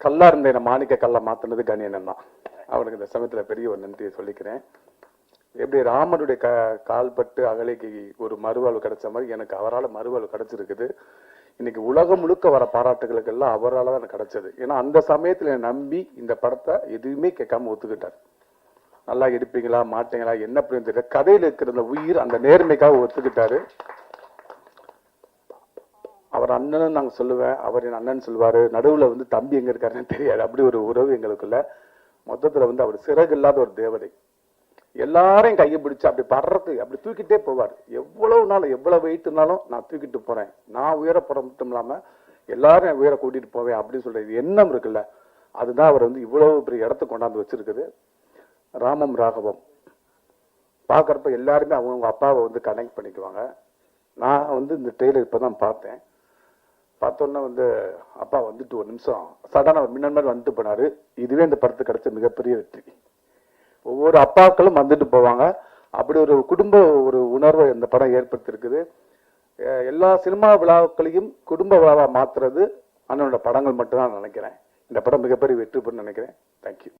கல்லா இருந்த என்ன மாணிக்க கல்லா மாத்தினது கணியன் தான். அவனுக்கு இந்த சமயத்துல பெரிய ஒரு நன்றியை சொல்லிக்கிறேன். எப்படி ராமனுடைய கால்பட்டு அகலைக்கு ஒரு மறுவாழ்வு கிடைச்ச மாதிரி எனக்கு அவரால் மறுவாழ்வு கிடைச்சிருக்குது. இன்னைக்கு உலகம் முழுக்க வர பாராட்டுகளுக்கு எல்லாம் அவரால் தான் எனக்கு கிடைச்சது. ஏன்னா அந்த சமயத்துல நம்பி இந்த படத்தை எதுவுமே கேட்காம ஒத்துக்கிட்டார். நல்லா எடுப்பீங்களா மாட்டீங்களா என்ன அப்படின்னு தெரியல, கதையில இருக்கிற அந்த உயிர் அந்த நேர்மைக்காக ஒத்துக்கிட்டாரு. அவர் அண்ணன் நாங்க சொல்லுவேன், அவர் என் அண்ணன் சொல்லுவாரு, நடுவுல வந்து தம்பி எங்க இருக்காருன்னு தெரியாது. அப்படி ஒரு உறவு எங்களுக்குள்ள. மொத்தத்துல வந்து அவர் சிறகு இல்லாத ஒரு தேவதை. எல்லாரையும் கையை பிடிச்சு அப்படி படுறது அப்படி தூக்கிட்டே போவார். எவ்வளவு நாள் எவ்வளவு வெயிட்னாலும் நான் தூக்கிட்டு போறேன், நான் உயர போற மட்டும் இல்லாம எல்லாரும் உயர கூட்டிட்டு போவேன் அப்படின்னு சொல்றது எண்ணம் இருக்குல்ல, அதுதான் அவர் வந்து இவ்வளவு பெரிய இடத்துக்கு கொண்டாந்து வச்சிருக்குது. ராமம் ராகவம் பாக்குறப்ப எல்லாருமே அவங்க அப்பாவை வந்து கனெக்ட் பண்ணிக்குவாங்க. நான் வந்து இந்த ட்ரெயிலர் இப்பதான் பார்த்தேன். பார்த்தோன்னா வந்து அப்பா வந்துட்டு ஒரு நிமிஷம் சடனா மின்னல் மாதிரி வந்துட்டு போனாரு. இதுவே இந்த படத்துக்கு கிடைச்ச மிகப்பெரிய வெற்றி. ஒவ்வொரு அப்பாக்களும் வந்துட்டு போவாங்க. அப்படி ஒரு குடும்ப ஒரு உணர்வை இந்த படம் ஏற்படுத்தியிருக்குது. எல்லா சினிமா விழாக்களையும் குடும்ப விழாவா மாத்துறது அண்ணனோட படங்கள் மட்டும்தான் நினைக்கிறேன். இந்த படம் மிகப்பெரிய வெற்றி பெறும் நினைக்கிறேன். தேங்க்யூ.